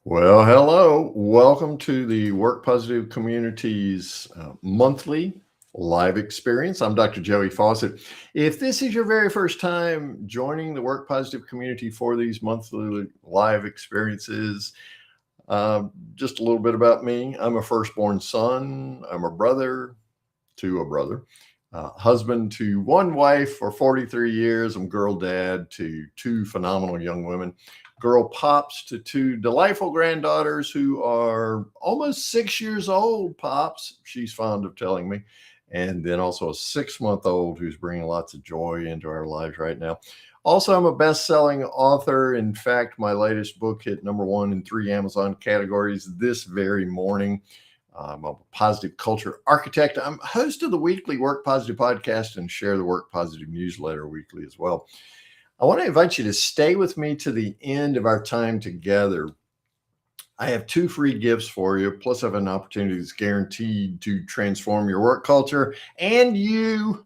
Well, hello. Welcome to the Work Positive Community's monthly live experience. I'm Dr. Joey Fawcett. If this is your very first time joining the Work Positive Community for these monthly live experiences, just a little bit about me. I'm a firstborn son. I'm a brother to a brother, husband to one wife for 43 years. I'm girl dad to two phenomenal young women, girl pops to two delightful granddaughters who are almost 6 years old. Pops, she's fond of telling me. And then also a 6-month old who's bringing lots of joy into our lives right now. Also, I'm a best selling author. In fact, my latest book hit #1 in 3 Amazon categories this very morning. I'm a positive culture architect. I'm host of the weekly Work Positive podcast and share the Work Positive newsletter weekly as well. I want to invite you to stay with me to the end of our time together. I have 2 free gifts for you, plus I have an opportunity that's guaranteed to transform your work culture and you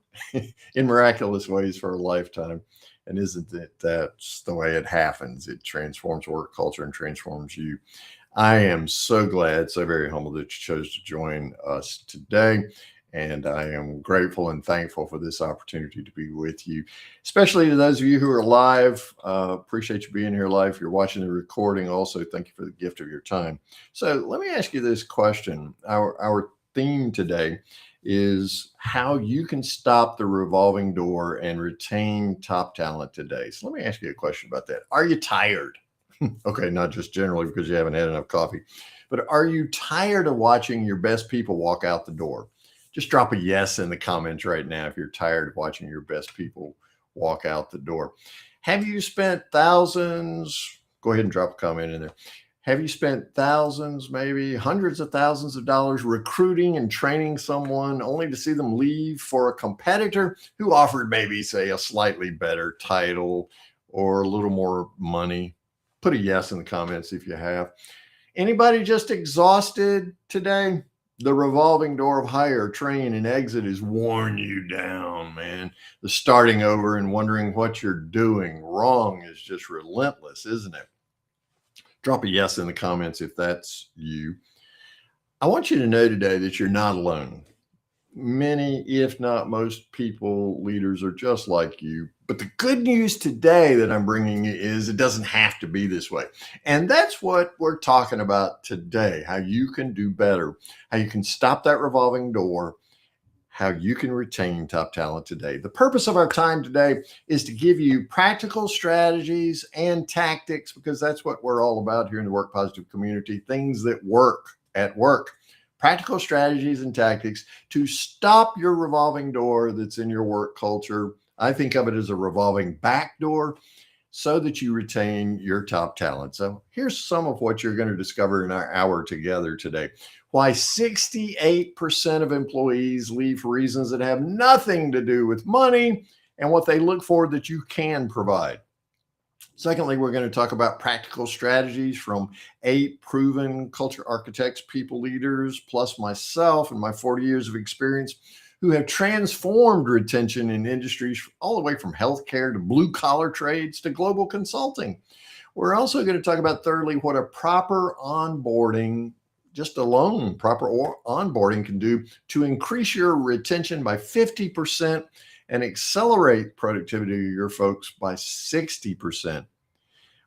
in miraculous ways for a lifetime. And isn't it that's the way it happens? It transforms work culture and transforms you. I am so glad, so very humbled that you chose to join us today. And I am grateful and thankful for this opportunity to be with you, especially to those of you who are live. Appreciate you being here live. If you're watching the recording, also thank you for the gift of your time. So let me ask you this question. Our theme today is how you can stop the revolving door and retain top talent today. So let me ask you a question about that. Are you tired? Okay, not just generally because you haven't had enough coffee, but are you tired of watching your best people walk out the door? Just drop a yes in the comments right now if you're tired of watching your best people walk out the door. Have you spent thousands? Go ahead and drop a comment in there. Have you spent thousands, maybe hundreds of thousands of dollars recruiting and training someone only to see them leave for a competitor who offered maybe, say, a slightly better title or a little more money? Put a yes in the comments if you have. Anybody just exhausted today? The revolving door of hire, train, and exit is worn you down, man. The starting over and wondering what you're doing wrong is just relentless, isn't it? Drop a yes in the comments if that's you. I want you to know today that you're not alone. Many, if not most people, leaders are just like you. But the good news today that I'm bringing you is it doesn't have to be this way. And that's what we're talking about today, how you can do better, how you can stop that revolving door, how you can retain top talent today. The purpose of our time today is to give you practical strategies and tactics, because that's what we're all about here in the Work Positive community, things that work at work. Practical strategies and tactics to stop your revolving door that's in your work culture. I think of it as a revolving back door so that you retain your top talent. So here's some of what you're going to discover in our hour together today. Why 68% of employees leave for reasons that have nothing to do with money and what they look for that you can provide. Secondly, we're going to talk about practical strategies from 8 proven culture architects, people leaders, plus myself and my 40 years of experience who have transformed retention in industries all the way from healthcare to blue collar trades to global consulting. We're also going to talk about, thirdly, what a proper onboarding, just alone, proper onboarding can do to increase your retention by 50% and accelerate productivity of your folks by 60%.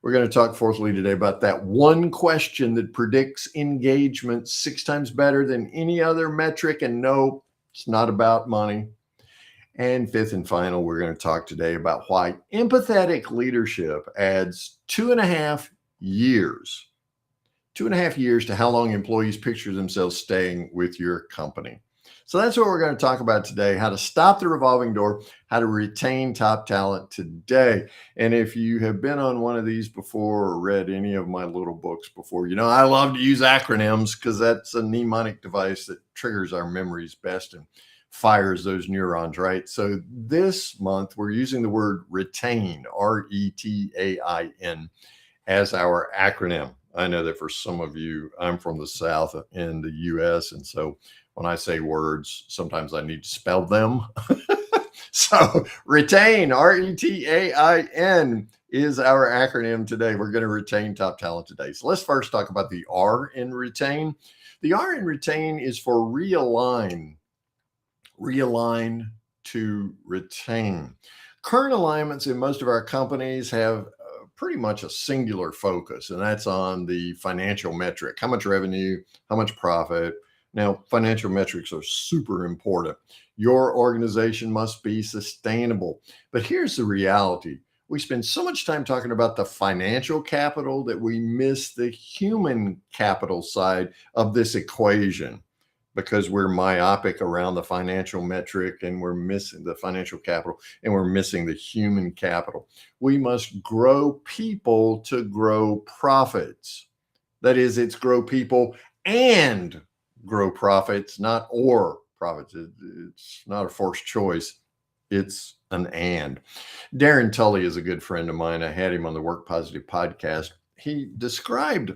We're going to talk fourthly today about that one question that predicts engagement 6 times better than any other metric. And no, it's not about money. And fifth and final, we're going to talk today about why empathetic leadership adds 2.5 years. 2.5 years to how long employees picture themselves staying with your company. So that's what we're going to talk about today, how to stop the revolving door, how to retain top talent today. And if you have been on one of these before or read any of my little books before, you know I love to use acronyms because that's a mnemonic device that triggers our memories best and fires those neurons, right? So this month, we're using the word retain, RETAIN, as our acronym. I know that for some of you, I'm from the South in the US, and so when I say words, sometimes I need to spell them. So retain, RETAIN. is our acronym today. We're going to retain top talent today. So let's first talk about the R in retain. The R in retain is for realign. Realign to retain. Current alignments in most of our companies have pretty much a singular focus, and that's on the financial metric. How much revenue, how much profit. Now, financial metrics are super important. Your organization must be sustainable. But here's the reality. We spend so much time talking about the financial capital that we miss the human capital side of this equation, because we're myopic around the financial metric and we're missing the financial capital and we're missing the human capital. We must grow people to grow profits. That is, it's grow people and grow profits, not or profits. It's not a forced choice. It's an and. Darren Tully is a good friend of mine. I had him on the Work Positive podcast. He described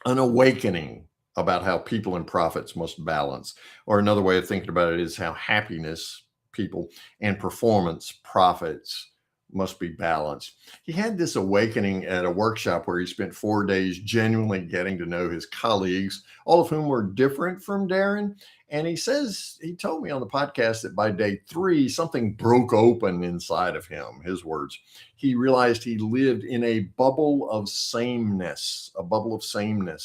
an awakening about how people and profits must balance. Or another way of thinking about it is how happiness, people, and performance, profits, must be balanced. He had this awakening at a workshop where he spent 4 days genuinely getting to know his colleagues, all of whom were different from Darren. And he told me on the podcast that by day 3, something broke open inside of him, his words. He realized he lived in a bubble of sameness,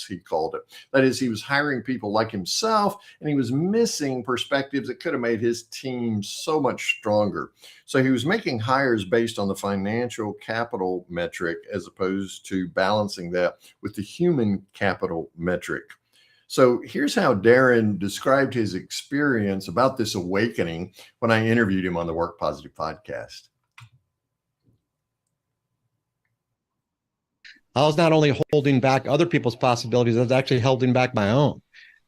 he called it. That is, he was hiring people like himself, and he was missing perspectives that could have made his team so much stronger. So he was making hires based on the financial capital metric as opposed to balancing that with the human capital metric. So here's how Darren described his experience about this awakening when I interviewed him on the Work Positive podcast. I was not only holding back other people's possibilities, I was actually holding back my own.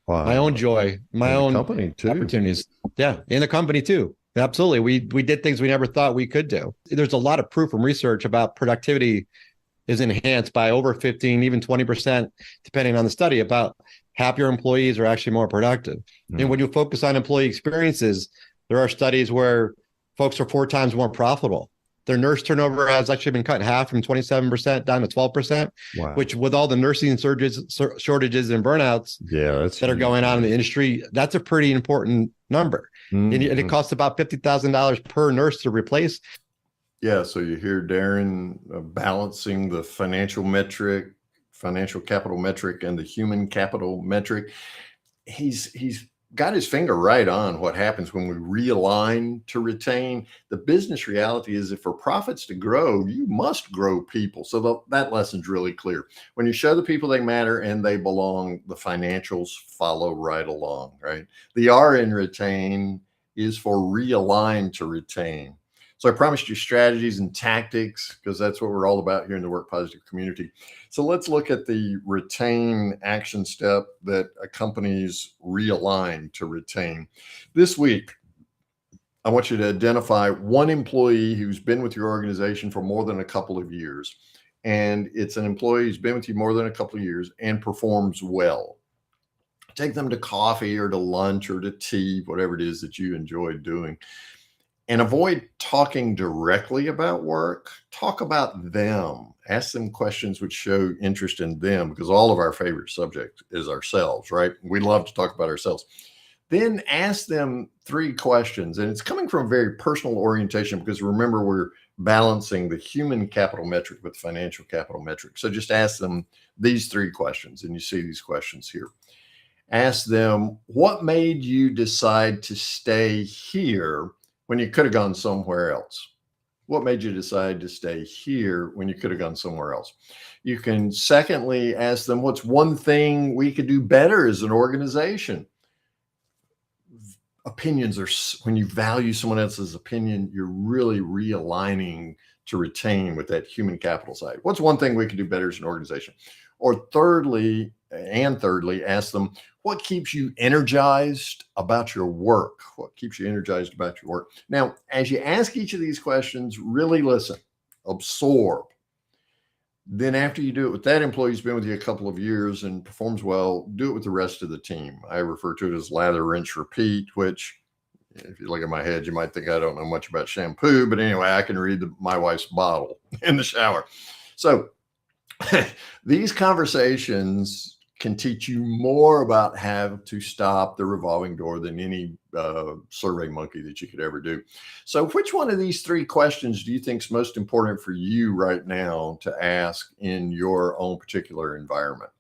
Wow. My own joy, my own company too. Opportunities. Yeah, in the company too. Absolutely. We did things we never thought we could do. There's a lot of proof from research about productivity is enhanced by over 15, even 20%, depending on the study, about happier employees are actually more productive. And when you focus on employee experiences, there are studies where folks are 4 times more profitable. Their nurse turnover has actually been cut in half from 27% down to 12%, wow. Which with all the nursing shortages and burnouts that are going on in the industry, that's a pretty important number. And it costs about $50,000 per nurse to replace. Yeah, so you hear Darren balancing the financial capital metric and the human capital metric. He's got his finger right on what happens when we realign to retain. The business reality is if for profits to grow, you must grow people. So that lesson's really clear. When you show the people they matter and they belong, the financials follow right along, right? The R in retain is for realign to retain. So I promised you strategies and tactics because that's what we're all about here in the Work Positive community. So let's look at the retain action step that accompanies realign to retain. This week, I want you to identify one employee who's been with your organization for more than a couple of years. And it's an employee who's been with you more than a couple of years and performs well. Take them to coffee or to lunch or to tea, whatever it is that you enjoy doing. And avoid talking directly about work. Talk about them. Ask them questions which show interest in them, because all of our favorite subject is ourselves, right? We love to talk about ourselves. Then ask them 3 questions. And it's coming from a very personal orientation, because remember, we're balancing the human capital metric with the financial capital metric. So just ask them these 3 questions. And you see these questions here. Ask them, what made you decide to stay here when you could have gone somewhere else? What made you decide to stay here when you could have gone somewhere else? You can secondly ask them, what's one thing we could do better as an organization? Opinions are, when you value someone else's opinion, you're really realigning to retain with that human capital side. What's one thing we could do better as an organization? Or thirdly, ask them, what keeps you energized about your work? What keeps you energized about your work? Now, as you ask each of these questions, really listen, absorb. Then after you do it with that employee who's been with you a couple of years and performs well, do it with the rest of the team. I refer to it as lather, rinse, repeat, which If you look at my head, you might think I don't know much about shampoo, but anyway, I can read my wife's bottle in the shower. So these conversations can teach you more about how to stop the revolving door than any survey monkey that you could ever do. So which one of these three questions do you think is most important for you right now to ask in your own particular environment?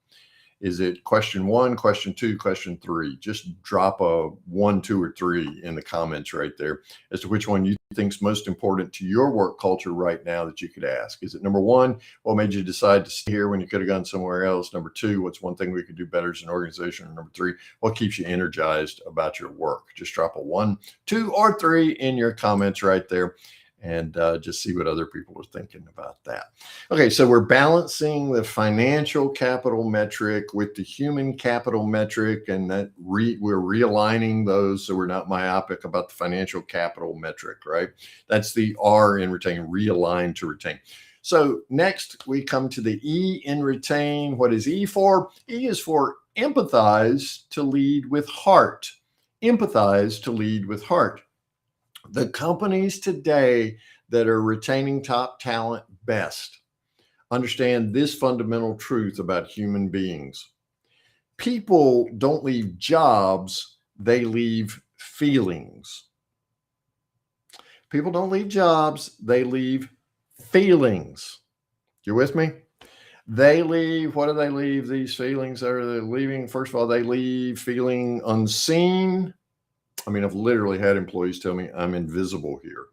Is it question 1, question 2, question 3? Just drop a 1, 2, or 3 in the comments right there as to which one you think is most important to your work culture right now that you could ask. Is it number 1, what made you decide to stay here when you could have gone somewhere else? Number 2, what's one thing we could do better as an organization? And number 3, what keeps you energized about your work? Just drop a 1, 2, or 3 in your comments right there, and just see what other people are thinking about that. Okay, so we're balancing the financial capital metric with the human capital metric, and that we're realigning those so we're not myopic about the financial capital metric, right? That's the R in retain, realign to retain. So next we come to the E in retain. What is E for? E is for empathize to lead with heart. Empathize to lead with heart. The companies today that are retaining top talent best understand this fundamental truth about human beings. People don't leave jobs, they leave feelings. People don't leave jobs, they leave feelings. You with me? They leave, what do they leave? These feelings are they leaving? First of all, they leave feeling unseen. I mean, I've literally had employees tell me I'm invisible here.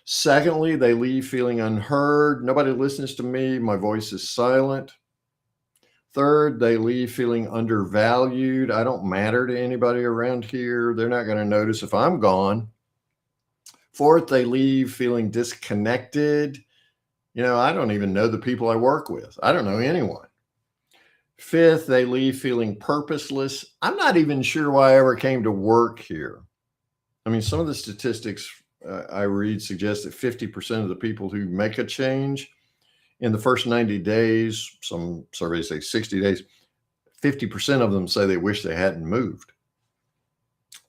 Secondly, they leave feeling unheard. Nobody listens to me. My voice is silent. Third, they leave feeling undervalued. I don't matter to anybody around here. They're not going to notice if I'm gone. Fourth, they leave feeling disconnected. You know, I don't even know the people I work with. I don't know anyone. Fifth, they leave feeling purposeless. I'm not even sure why I ever came to work here. I mean, some of the statistics I read suggest that 50% of the people who make a change in the first 90 days, some surveys say 60 days, 50% of them say they wish they hadn't moved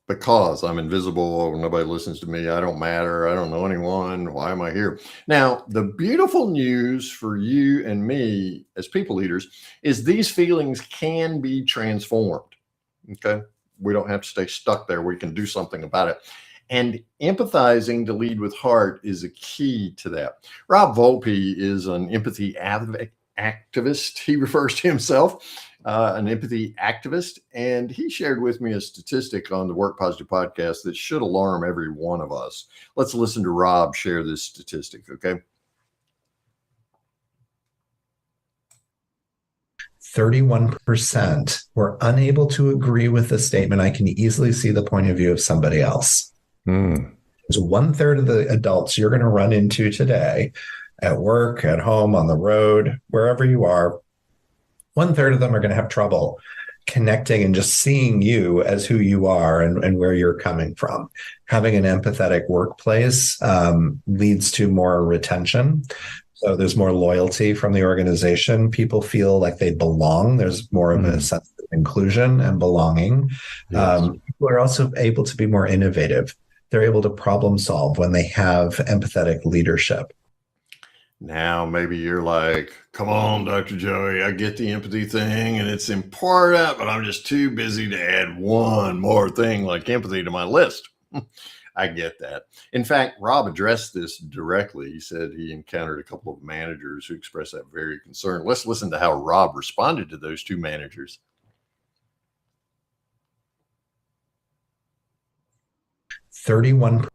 because I'm invisible, nobody listens to me, I don't matter, I don't know anyone, why am I here? Now, the beautiful news for you and me as people leaders is these feelings can be transformed, okay? We don't have to stay stuck there, we can do something about it. And empathizing to lead with heart is a key to that. Rob Volpe is an empathy activist. He refers to himself an empathy activist, and he shared with me a statistic on the Work Positive podcast that should alarm every one of us. Let's listen to Rob share this statistic, okay? 31% were unable to agree with the statement, I can easily see the point of view of somebody else. It's 1/3 of the adults you're going to run into today at work, at home, on the road, wherever you are. 1/3 of them are going to have trouble connecting and just seeing you as who you are and where you're coming from. Having an empathetic workplace leads to more retention. So there's more loyalty from the organization. People feel like they belong. There's more of a sense of inclusion and belonging. Yes. People are also able to be more innovative. They're able to problem solve when they have empathetic leadership. Now, maybe you're like, come on, Dr. Joey, I get the empathy thing and it's important, but I'm just too busy to add one more thing like empathy to my list. I get that. In fact, Rob addressed this directly. He said he encountered a couple of managers who expressed that very concern. Let's listen to how Rob responded to those two managers. 31%.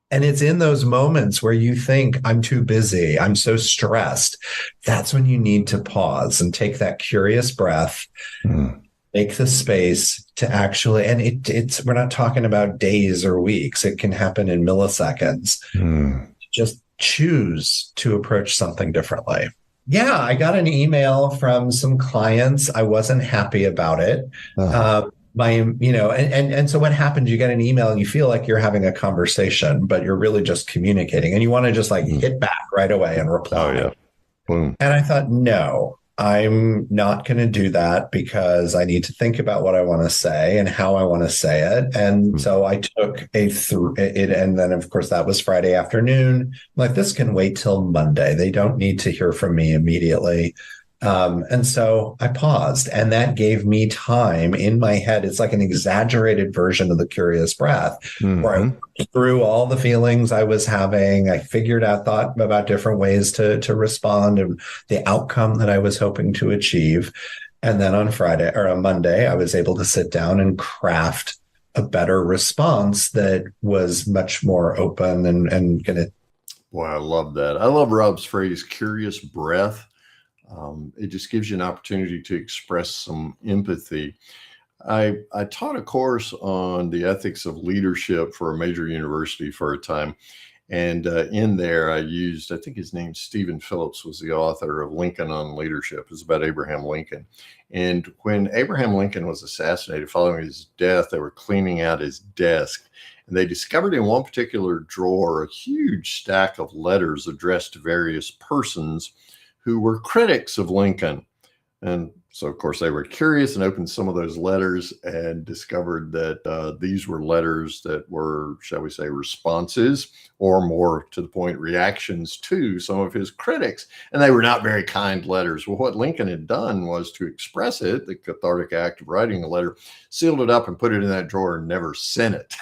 And it's in those moments where you think, I'm too busy, I'm so stressed. That's when you need to pause and take that curious breath, make the space to actually, and it's we're not talking about days or weeks. It can happen in milliseconds. Just choose to approach something differently. Yeah, I got an email from some clients. I wasn't happy about it. And so what happens, you get an email and you feel like you're having a conversation, but you're really just communicating and you want to just like hit back right away and reply. Oh, yeah. Boom. And I thought, no, I'm not going to do that because I need to think about what I want to say and how I want to say it. And so I took and then of course that was Friday afternoon. I'm like, this can wait till Monday. They don't need to hear from me immediately. And so I paused, and that gave me time in my head. It's like an exaggerated version of the curious breath, where I worked through all the feelings I was having. I thought about different ways to respond and the outcome that I was hoping to achieve. And then on Monday, I was able to sit down and craft a better response that was much more open and going to. Boy, I love that. I love Rob's phrase, curious breath. It just gives you an opportunity to express some empathy. I taught a course on the ethics of leadership for a major university for a time. And in there, I think his name, Stephen Phillips, was the author of Lincoln on Leadership. It's about Abraham Lincoln. And when Abraham Lincoln was assassinated, following his death, they were cleaning out his desk. And they discovered in one particular drawer a huge stack of letters addressed to various persons who were critics of Lincoln. And so, of course, they were curious and opened some of those letters and discovered that these were letters that were, shall we say, responses, or more to the point, reactions to some of his critics. And they were not very kind letters. Well, what Lincoln had done was to express it, the cathartic act of writing a letter, sealed it up and put it in that drawer and never sent it.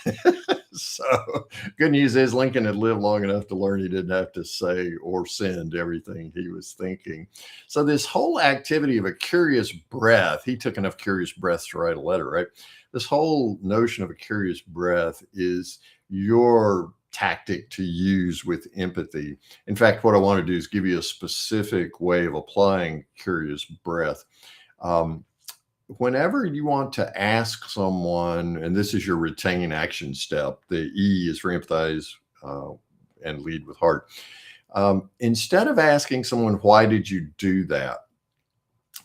So good news is Lincoln had lived long enough to learn he didn't have to say or send everything he was thinking. So this whole activity of a curious breath, he took enough curious breaths to write a letter, right? This whole notion of a curious breath is your tactic to use with empathy. In fact, what I want to do is give you a specific way of applying curious breath. Whenever you want to ask someone, and this is your retain action step, the E is for empathize and lead with heart. Instead of asking someone, why did you do that?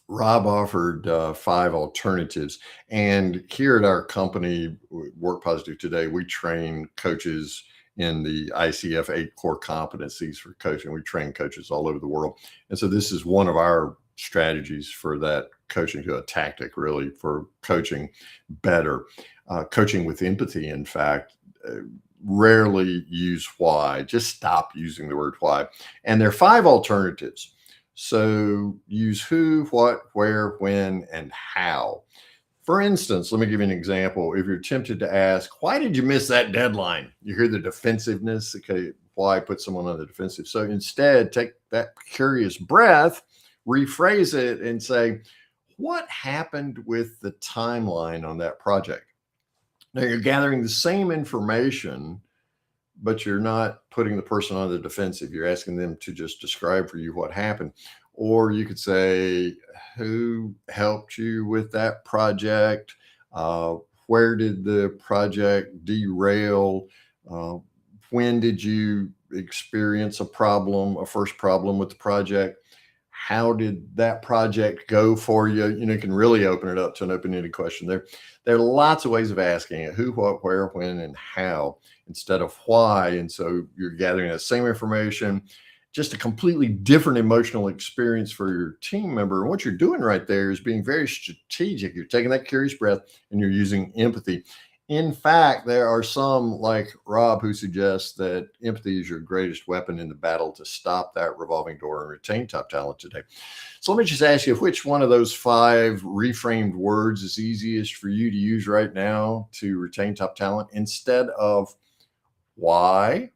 Rob offered 5 alternatives. And here at our company, Work Positive Today, we train coaches in the ICF 8 core competencies for coaching. We train coaches all over the world. And so this is one of our strategies for that coaching, to a tactic really for coaching better. Coaching with empathy, in fact, rarely use why. Just stop using the word why. And there are 5 alternatives. So use who, what, where, when, and how. For instance, let me give you an example. If you're tempted to ask, why did you miss that deadline? You hear the defensiveness. Okay, why put someone on the defensive? So instead, take that curious breath, rephrase it, and say, what happened with the timeline on that project? Now you're gathering the same information, but you're not putting the person on the defensive. You're asking them to just describe for you what happened. Or you could say, who helped you with that project? Where did the project derail? When did you experience a first problem with the project? How did that project go for you? You can really open it up to an open-ended question. There are lots of ways of asking it: who, what, where, when, and how, instead of why. And so you're gathering that same information, just a completely different emotional experience for your team member. And what you're doing right there is being very strategic. You're taking that curious breath and you're using empathy. In fact, there are some, like Rob, who suggests that empathy is your greatest weapon in the battle to stop that revolving door and retain top talent today. So let me just ask you, which one of those 5 reframed words is easiest for you to use right now to retain top talent? Instead of why,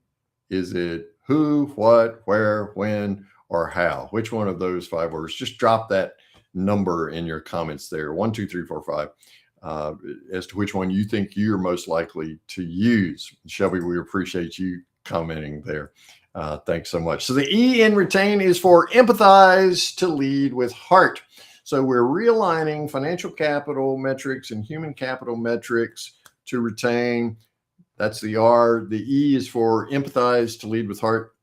is it who, what, where, when, or how? Which one of those 5 words? Just drop that number in your comments there, 1, 2, 3, 4, 5. As to which one you think you're most likely to use. Shelby, we appreciate you commenting there. Thanks so much. So the E in retain is for empathize to lead with heart. So we're realigning financial capital metrics and human capital metrics to retain. That's the R. The E is for empathize to lead with heart.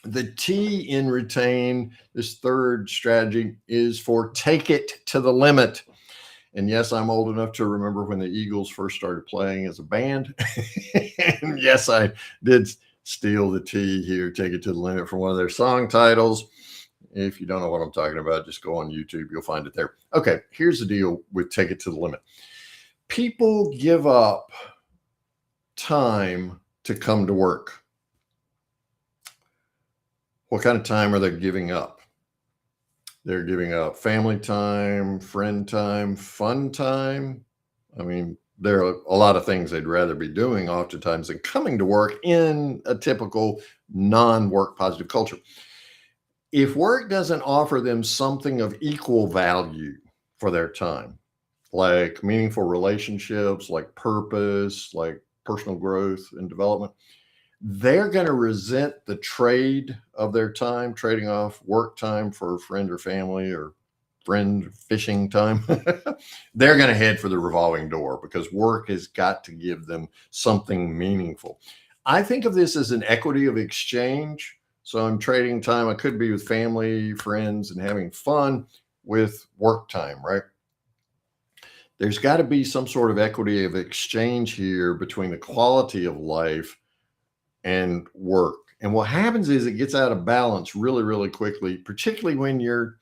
The T in retain, this third strategy, is for take it to the limit. And yes, I'm old enough to remember when the Eagles first started playing as a band. And yes, I did steal the T here, take it to the limit, from one of their song titles. If you don't know what I'm talking about, just go on YouTube. You'll find it there. Okay, here's the deal with take it to the limit. People give up time to come to work. What kind of time are they giving up? They're giving up family time, friend time, fun time. I mean, there are a lot of things they'd rather be doing oftentimes than coming to work in a typical non-work positive culture. If work doesn't offer them something of equal value for their time, like meaningful relationships, like purpose, like personal growth and development, they're going to resent the trade of their time, trading off work time for a friend or family or friend fishing time. They're going to head for the revolving door because work has got to give them something meaningful. I think of this as an equity of exchange. So I'm trading time. I could be with family, friends, and having fun with work time, right? There's got to be some sort of equity of exchange here between the quality of life and work. And what happens is it gets out of balance really, really quickly, particularly when your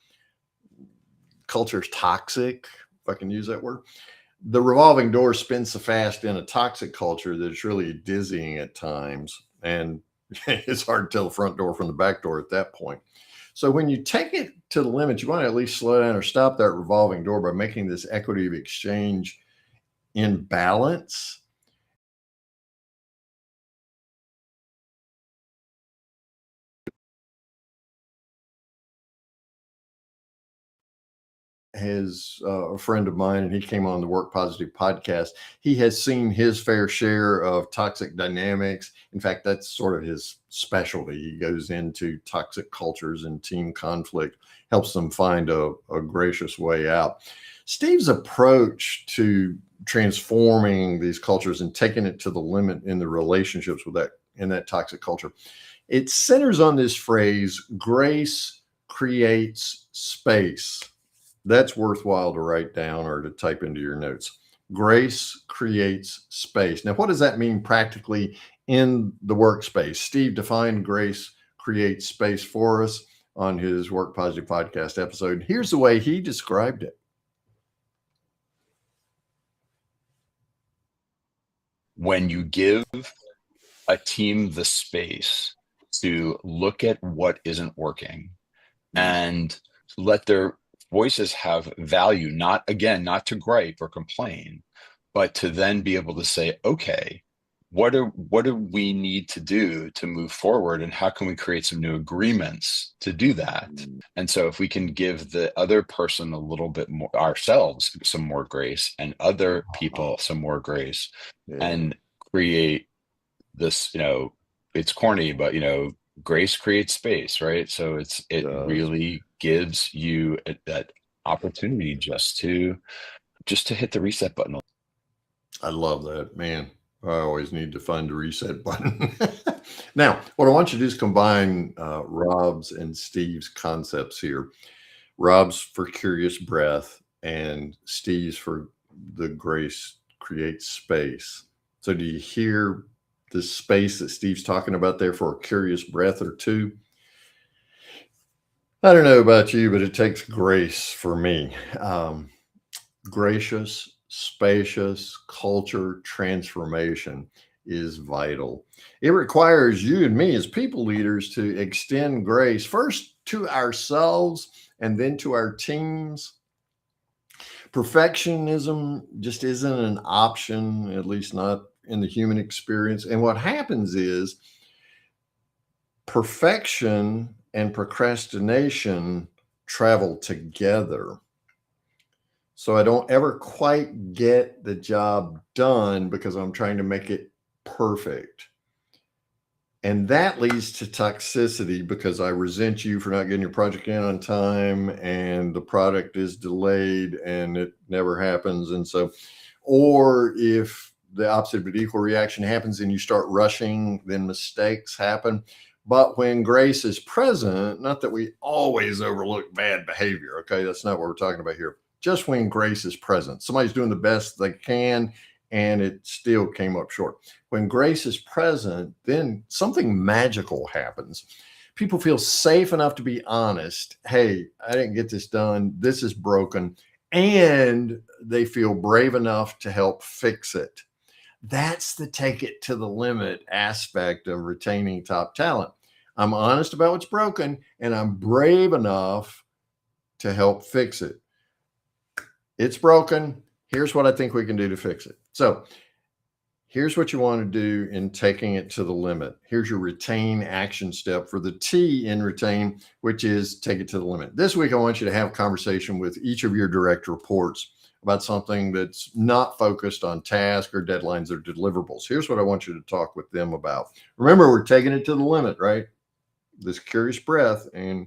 culture is toxic, if I can use that word. The revolving door spins so fast in a toxic culture that it's really dizzying at times. And it's hard to tell the front door from the back door at that point. So when you take it to the limit, you want to at least slow down or stop that revolving door by making this equity of exchange in balance. Has a friend of mine, and he came on the Work Positive podcast. He has seen his fair share of toxic dynamics. In fact, that's sort of his specialty. He goes into toxic cultures and team conflict, helps them find a gracious way out. Steve's approach to transforming these cultures and taking it to the limit in the relationships with that in that toxic culture, it centers on this phrase: grace creates space. That's worthwhile to write down or to type into your notes. Grace creates space. Now, what does that mean practically in the workspace? Steve defined grace creates space for us on his Work Positive podcast episode. Here's the way he described it. When you give a team the space to look at what isn't working and let their voices have value, not to gripe or complain, but to then be able to say, okay, what do we need to do to move forward, and how can we create some new agreements to do that? And so if we can give the other person a little bit more, ourselves some more grace, and other people some more grace, and create this, it's corny, but grace creates space, right? So it really gives you that opportunity just to hit the reset button. I love that, man. I always need to find the reset button. Now, what I want you to do is combine Rob's and Steve's concepts here. Rob's for curious breath and Steve's for the grace creates space. So do you hear the space that Steve's talking about there for a curious breath or two? I don't know about you, but it takes grace for me. Gracious, spacious culture transformation is vital. It requires you and me as people leaders to extend grace first to ourselves and then to our teams. Perfectionism just isn't an option, at least not in the human experience. And what happens is perfection and procrastination travel together. So I don't ever quite get the job done because I'm trying to make it perfect. And that leads to toxicity because I resent you for not getting your project in on time and the product is delayed and it never happens. And so, or if the opposite but equal reaction happens and you start rushing, then mistakes happen. But when grace is present, not that we always overlook bad behavior, okay? That's not what we're talking about here. Just when grace is present. Somebody's doing the best they can and it still came up short. When grace is present, then something magical happens people feel safe enough to be honest. Hey, I didn't get this done. This is broken. And they feel brave enough to help fix it. That's the take it to the limit aspect of retaining top talent. I'm honest about what's broken, and I'm brave enough to help fix it. It's broken. Here's what I think we can do to fix it. So here's what you want to do in taking it to the limit. Here's your retain action step for the T in retain, which is take it to the limit. This week, I want you to have a conversation with each of your direct reports about something that's not focused on tasks or deadlines or deliverables. Here's what I want you to talk with them about. Remember, we're taking it to the limit, right? This curious breath, and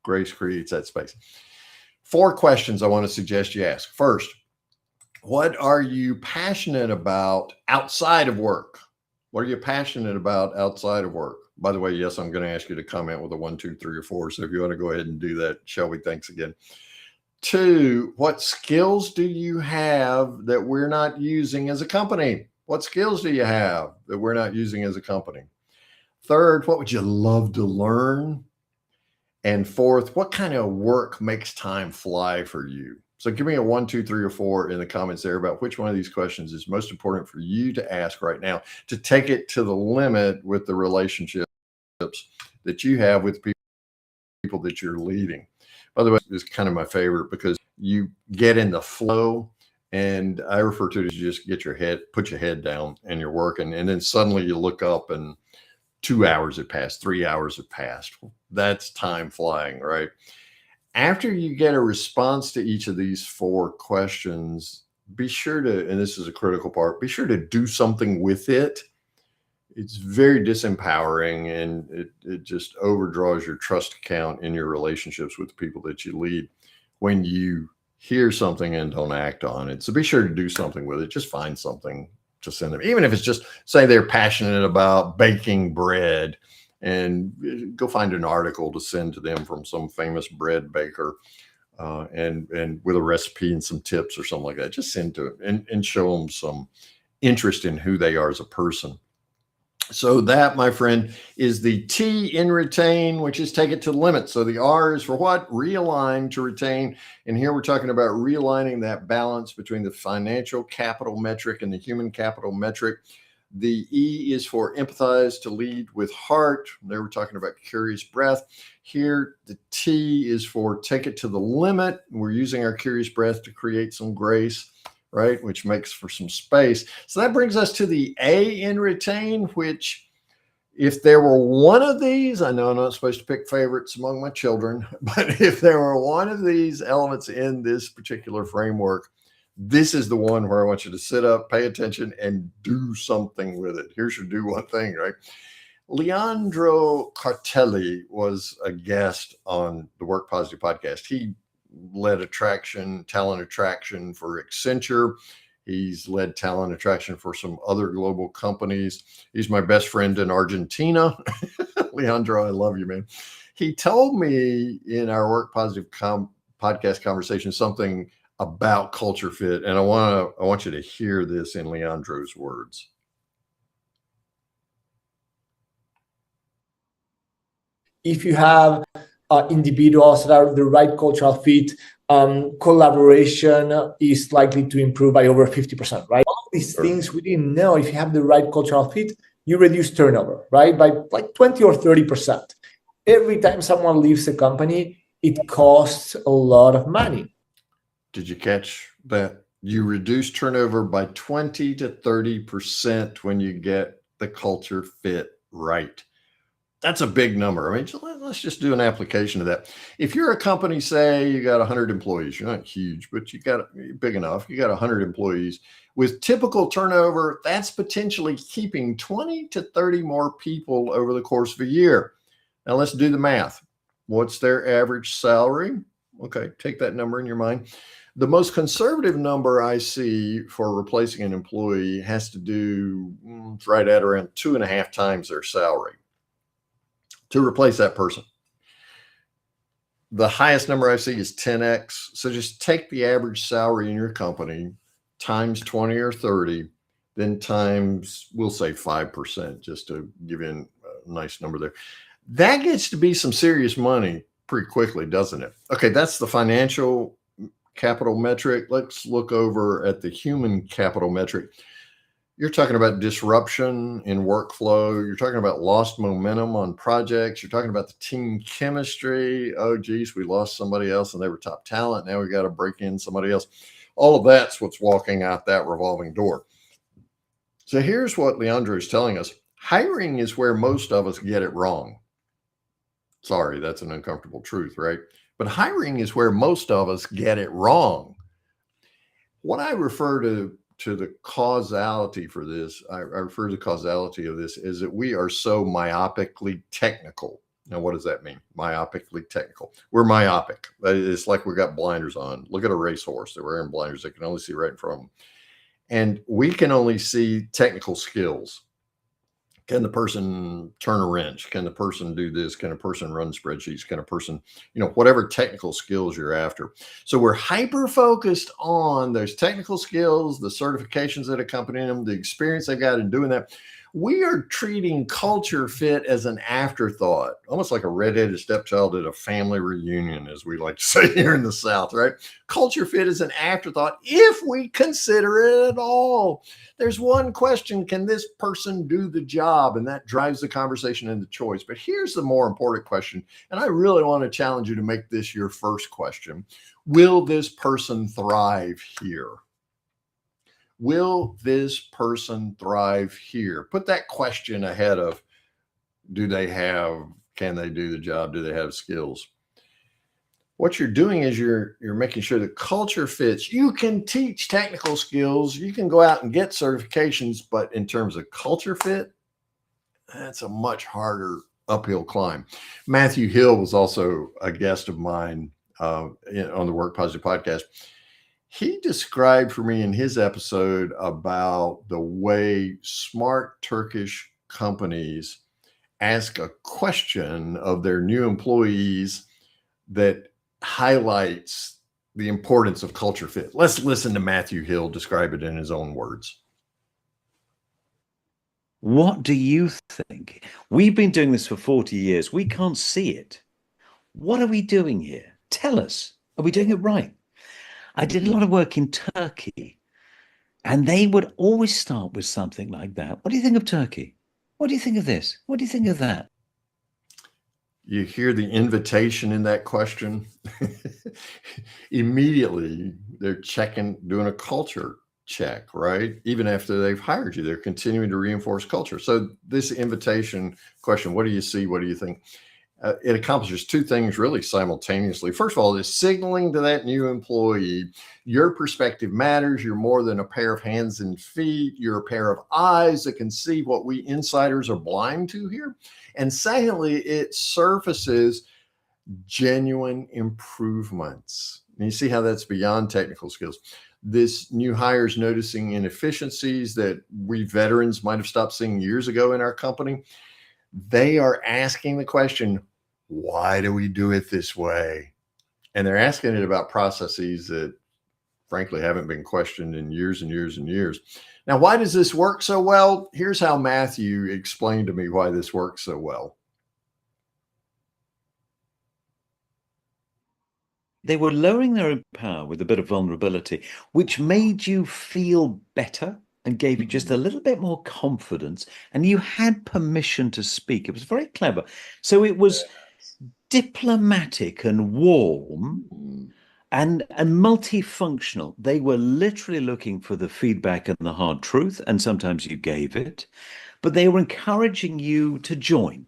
grace creates that space. 4 questions I want to suggest you ask. First, what are you passionate about outside of work? What are you passionate about outside of work? By the way, yes, I'm going to ask you to comment with a 1, 2, 3, or 4. So if you want to go ahead and do that, Shelby, thanks again. 2, what skills do you have that we're not using as a company? What skills do you have that we're not using as a company? 3rd, what would you love to learn? And 4th, what kind of work makes time fly for you? So give me a 1, 2, 3, or 4 in the comments there about which one of these questions is most important for you to ask right now to take it to the limit with the relationships that you have with people that you're leading. By the way, this is kind of my favorite because you get in the flow, and I refer to it as you just put your head down and you're working, and then suddenly you look up and 2 hours have passed, 3 hours have passed. That's time flying, right? After you get a response to each of these 4 questions, be sure to, and this is a critical part, be sure to do something with it. It's very disempowering, and it just overdraws your trust account in your relationships with the people that you lead when you hear something and don't act on it. So be sure to do something with it. Just find something to send them, even if it's just say they're passionate about baking bread, and go find an article to send to them from some famous bread baker, and with a recipe and some tips or something like that. Just send to them and show them some interest in who they are as a person. So that, my friend, is the T in retain, which is take it to the limit. So the R is for what? Realign to retain. And here we're talking about realigning that balance between the financial capital metric and the human capital metric. The E is for empathize, to lead with heart. There we're talking about curious breath. Here, the T is for take it to the limit. We're using our curious breath to create some grace, right? Which makes for some space. So that brings us to the A in retain, which if there were one of these, I know I'm not supposed to pick favorites among my children, but if there were one of these elements in this particular framework, this is the one where I want you to sit up, pay attention, and do something with it. Here's your do one thing, right? Leandro Cartelli was a guest on the Work Positive podcast. He led talent attraction for Accenture. He's led talent attraction for some other global companies. He's my best friend in Argentina. Leandro, I love you, man. He told me in our Work Positive podcast conversation something about culture fit, and I want you to hear this in Leandro's words. If you have individuals that are the right cultural fit, collaboration is likely to improve by over 50%, right? All of these things we didn't know. If you have the right cultural fit, you reduce turnover, right? By like 20 or 30%. Every time someone leaves the company, it costs a lot of money. Did you catch that? You reduce turnover by 20 to 30% when you get the culture fit right. That's a big number. I mean, let's just do an application of that. If you're a company, say you got 100 employees, you're not huge, but you're big enough. You got 100 employees with typical turnover. That's potentially keeping 20 to 30 more people over the course of a year. Now let's do the math. What's their average salary? Okay, take that number in your mind. The most conservative number I see for replacing an employee has to do right at around 2.5 times their salary to replace that person. The highest number I see is 10x. So just take the average salary in your company times 20 or 30, then times, we'll say 5%, just to give you a nice number there. That gets to be some serious money pretty quickly, doesn't it? Okay, that's the financial capital metric. Let's look over at the human capital metric. You're talking about disruption in workflow. You're talking about lost momentum on projects. You're talking about the team chemistry. Oh, geez, we lost somebody else and they were top talent. Now we got to break in somebody else. All of that's what's walking out that revolving door. So here's what Leandro is telling us. Hiring is where most of us get it wrong. Sorry, that's an uncomfortable truth, right? But hiring is where most of us get it wrong. What I refer to the causality for this, I refer to the causality of this is that we are so myopically technical. Now, what does that mean? Myopically technical. We're myopic. It's like we got blinders on. Look at a racehorse. They're wearing blinders. They can only see right in front of them. And we can only see technical skills. Can the person turn a wrench? Can the person do this? Can a person run spreadsheets? Can a person, whatever technical skills you're after. So we're hyper focused on those technical skills, the certifications that accompany them, the experience they've got in doing that. We are treating culture fit as an afterthought, almost like a redheaded stepchild at a family reunion, as we like to say here in the South, right? Culture fit is an afterthought if we consider it at all. There's one question: can this person do the job? And that drives the conversation into choice. But here's the more important question, and I really want to challenge you to make this your first question. Will this person thrive here? Will this person thrive here? Put that question ahead of can they do the job? Do they have skills? What you're doing is you're making sure the culture fits. You can teach technical skills. You can go out and get certifications, but in terms of culture fit, that's a much harder uphill climb. Matthew Hill was also a guest of mine on the Work Positive podcast. He described for me in his episode about the way smart Turkish companies ask a question of their new employees that highlights the importance of culture fit. Let's listen to Matthew Hill describe it in his own words. What do you think? We've been doing this for 40 years. We can't see it. What are we doing here? Tell us. Are we doing it right? I did a lot of work in Turkey, and they would always start with something like that. What do you think of Turkey? What do you think of this? What do you think of that? You hear the invitation in that question. Immediately, they're doing a culture check, right? Even after they've hired you, they're continuing to reinforce culture. So this invitation question, what do you see? What do you think? It accomplishes two things really simultaneously. First of all, it's signaling to that new employee, your perspective matters. You're more than a pair of hands and feet. You're a pair of eyes that can see what we insiders are blind to here. And secondly, it surfaces genuine improvements. And you see how that's beyond technical skills. This new hire is noticing inefficiencies that we veterans might have stopped seeing years ago in our company. They are asking the question, why do we do it this way? And they're asking it about processes that frankly haven't been questioned in years and years and years. Now, why does this work so well? Here's how Matthew explained to me why this works so well. They were lowering their own power with a bit of vulnerability, which made you feel better and gave you just a little bit more confidence, and you had permission to speak. It was very clever. So it was diplomatic and warm and multifunctional. They were literally looking for the feedback and the hard truth, and sometimes you gave it, but they were encouraging you to join.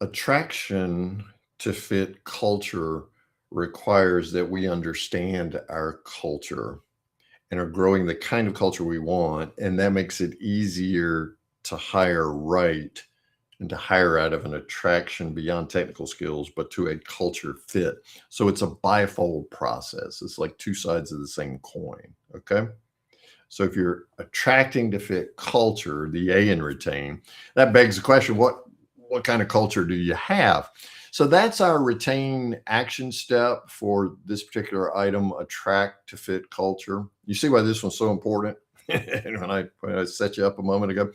Attraction to fit culture requires that we understand our culture and are growing the kind of culture we want. And that makes it easier to hire right and to hire out of an attraction beyond technical skills, but to a culture fit. So it's a bifold process. It's like two sides of the same coin. Okay. So if you're attracting to fit culture, the A in retain, that begs the question, what kind of culture do you have? So that's our retain action step for this particular item, attract to fit culture. You see why this one's so important when I set you up a moment ago.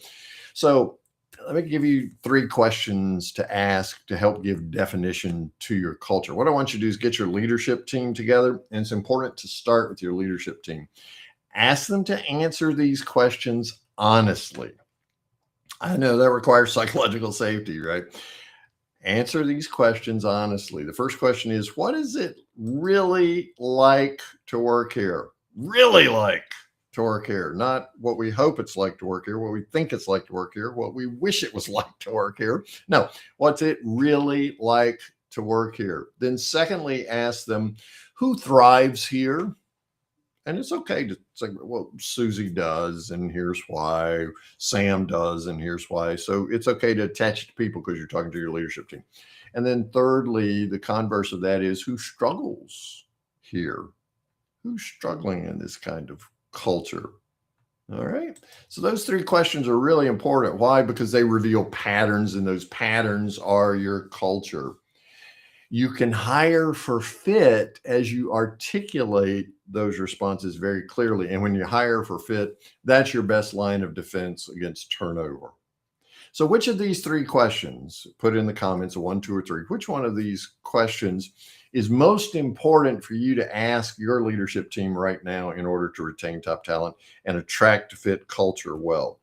So let me give you 3 questions to ask to help give definition to your culture. What I want you to do is get your leadership team together, and it's important to start with your leadership team. Ask them to answer these questions honestly. I know that requires psychological safety, right? Answer these questions honestly. The first question is, what is it really like to work here? Really like to work here, not what we hope it's like to work here, what we think it's like to work here, what we wish it was like to work here. No, what's it really like to work here? Then secondly, ask them who thrives here. And it's okay to say, well, Susie does, and here's why. Sam does, and here's why. So it's okay to attach it to people because you're talking to your leadership team. And then thirdly, the converse of that is who struggles here? Who's struggling in this kind of culture? All right. So those 3 questions are really important. Why? Because they reveal patterns, and those patterns are your culture. You can hire for fit as you articulate those responses very clearly. And when you hire for fit, that's your best line of defense against turnover. So which of these 3 questions, put in the comments, 1, 2, or 3, which one of these questions is most important for you to ask your leadership team right now in order to retain top talent and attract to fit culture well?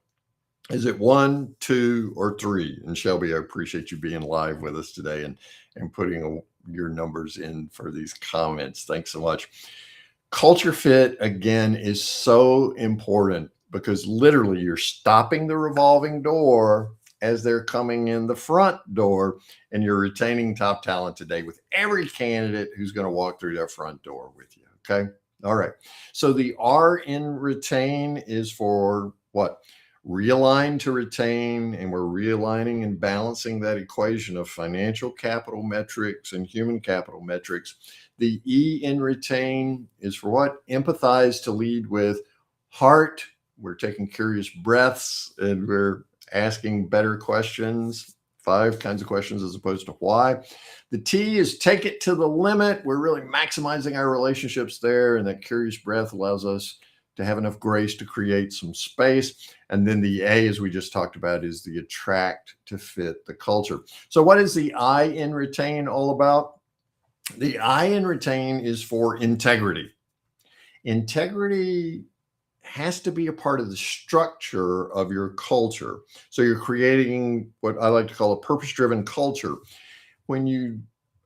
Is it 1, 2, or 3? And Shelby, I appreciate you being live with us today and putting your numbers in for these comments. Thanks so much. Culture fit, again, is so important because literally you're stopping the revolving door as they're coming in the front door, and you're retaining top talent today with every candidate who's going to walk through that front door with you. Okay. All right. So the R in retain is for what? Realign to retain, and we're realigning and balancing that equation of financial capital metrics and human capital metrics. The E in retain is for what? Empathize to lead with heart. We're taking curious breaths, and we're asking better questions, 5 kinds of questions as opposed to why. The T is take it to the limit. We're really maximizing our relationships there, and that curious breath allows us to have enough grace to create some space. And then the A, as we just talked about, is the attract to fit the culture. So what is the I in retain all about? The I in retain is for integrity. Integrity has to be a part of the structure of your culture. So you're creating what I like to call a purpose-driven culture. When you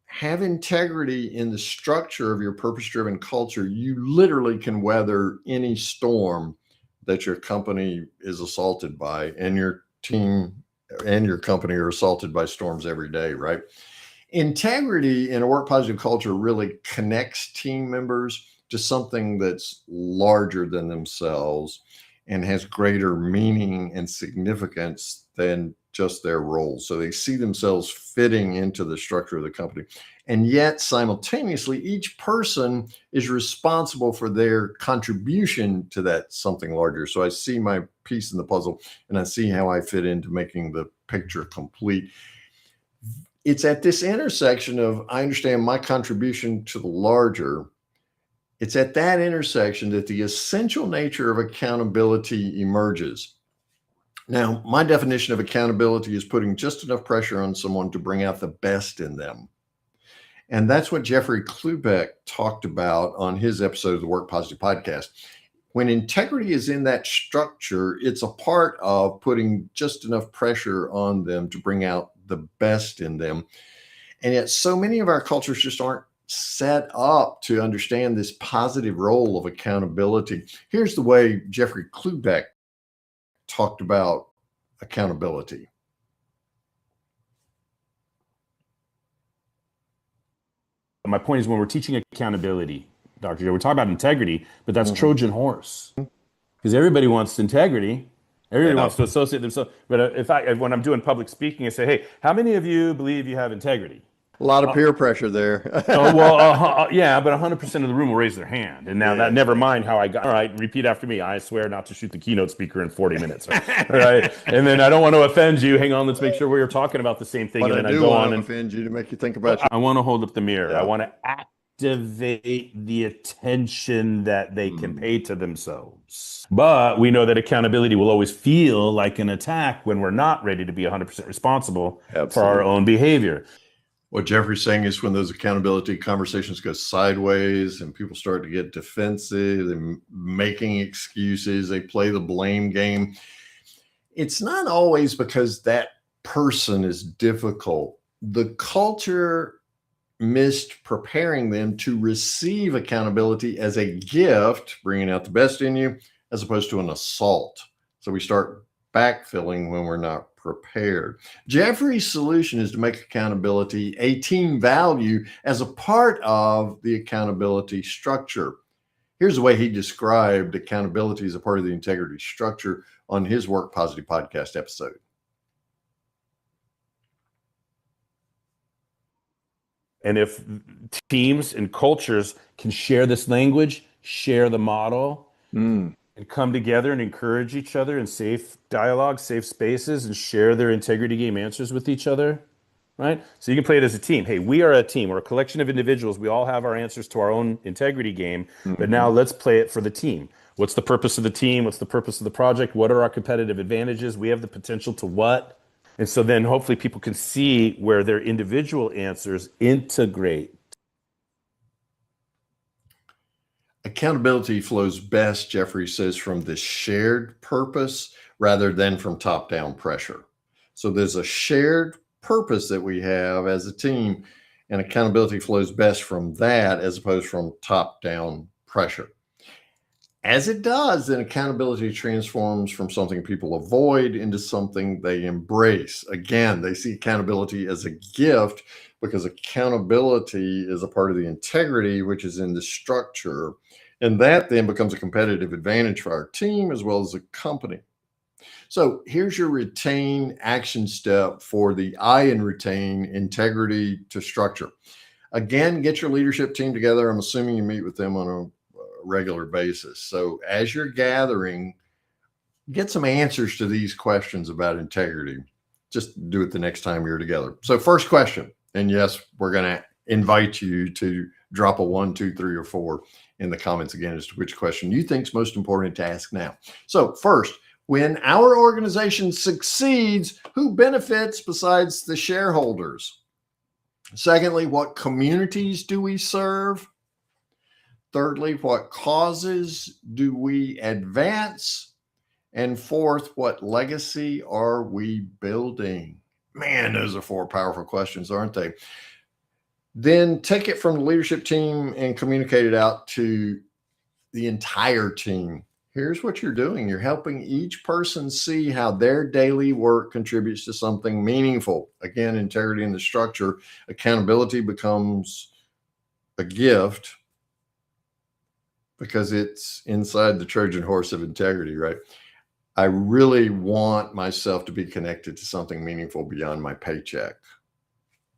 have integrity in the structure of your purpose-driven culture, you literally can weather any storm that your company is assaulted by, and your team and your company are assaulted by storms every day, right? Integrity in a work positive culture really connects team members to something that's larger than themselves and has greater meaning and significance than just their roles. So they see themselves fitting into the structure of the company. And yet simultaneously, each person is responsible for their contribution to that something larger. So I see my piece in the puzzle, and I see how I fit into making the picture complete. It's at this intersection of, I understand my contribution to the larger. It's at that intersection that the essential nature of accountability emerges. Now, my definition of accountability is putting just enough pressure on someone to bring out the best in them. And that's what Jeffrey Klubeck talked about on his episode of the Work Positive podcast. When integrity is in that structure, it's a part of putting just enough pressure on them to bring out the best in them. And yet so many of our cultures just aren't set up to understand this positive role of accountability. Here's the way Jeffrey Klubeck talked about accountability. My point is, when we're teaching accountability, Dr. Joe, we're talking about integrity, but that's Trojan horse, because everybody wants integrity. Everybody wants to associate themselves. But when I'm doing public speaking, I say, hey, how many of you believe you have integrity? A lot of peer pressure there. Yeah, but 100% of the room will raise their hand. And now that, never mind how I got, all right, repeat after me. I swear not to shoot the keynote speaker in 40 minutes. Right? And then I don't want to offend you. Hang on, let's make sure we're talking about the same thing. But and then I do go want on to and offend you to make you think about I want to hold up the mirror. I want to activate the attention that they can pay to themselves. But we know that accountability will always feel like an attack when we're not ready to be 100% responsible for our own behavior. What Jeffrey's saying is when those accountability conversations go sideways and people start to get defensive and making excuses, they play the blame game. It's not always because that person is difficult. The culture missed preparing them to receive accountability as a gift, bringing out the best in you, as opposed to an assault. So we start backfilling when we're not prepared. Jeffrey's solution is to make accountability a team value as a part of the accountability structure. Here's the way he described accountability as a part of the integrity structure on his Work Positive podcast episode. And if teams and cultures can share this language, share the model, and come together and encourage each other in safe dialogue, safe spaces, and share their integrity game answers with each other, right? So you can play it as a team. Hey, we are a team. We're a collection of individuals. We all have our answers to our own integrity game, but now let's play it for the team. What's the purpose of the team? What's the purpose of the project? What are our competitive advantages? We have the potential to what? And so then hopefully people can see where their individual answers integrate. Accountability flows best, Jeffrey says, from the shared purpose rather than from top-down pressure. So there's a shared purpose that we have as a team, and accountability flows best from that as opposed from top-down pressure. As it does, then accountability transforms from something people avoid into something they embrace. Again, they see accountability as a gift because accountability is a part of the integrity, which is in the structure. And that then becomes a competitive advantage for our team as well as the company. So here's your retain action step for the I in retain, integrity to structure. Again, get your leadership team together. I'm assuming you meet with them on a regular basis. So as you're gathering, get some answers to these questions about integrity. Just do it the next time you're together. So first question, and yes, we're going to invite you to drop a 1, 2, 3, or 4 in the comments again as to which question you think is most important to ask now. So first, when our organization succeeds, who benefits besides the shareholders? Secondly, what communities do we serve? Thirdly, what causes do we advance? And fourth, what legacy are we building? Man, those are 4 powerful questions, aren't they? Then take it from the leadership team and communicate it out to the entire team. Here's what you're doing. You're helping each person see how their daily work contributes to something meaningful. Again, integrity in the structure. Accountability becomes a gift because it's inside the Trojan horse of integrity, right? I really want myself to be connected to something meaningful beyond my paycheck.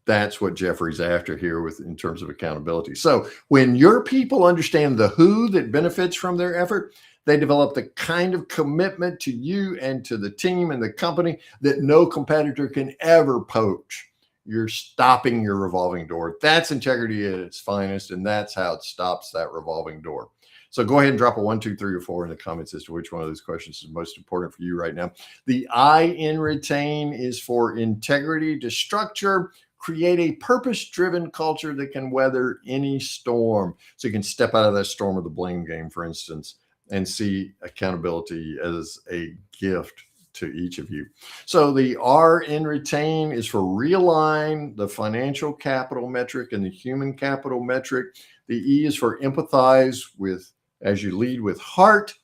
That's what Jeffrey's after here in terms of accountability. So when your people understand the who that benefits from their effort, they develop the kind of commitment to you and to the team and the company that no competitor can ever poach. You're stopping your revolving door. That's integrity at its finest, and that's how it stops that revolving door. So go ahead and drop a 1, 2, 3, or 4 in the comments as to which one of those questions is most important for you right now. The I in retain is for integrity to structure, create a purpose-driven culture that can weather any storm. So you can step out of that storm of the blame game, for instance, and see accountability as a gift to each of you. So the R in retain is for realign the financial capital metric and the human capital metric. The E is for empathize with, as you lead with heart.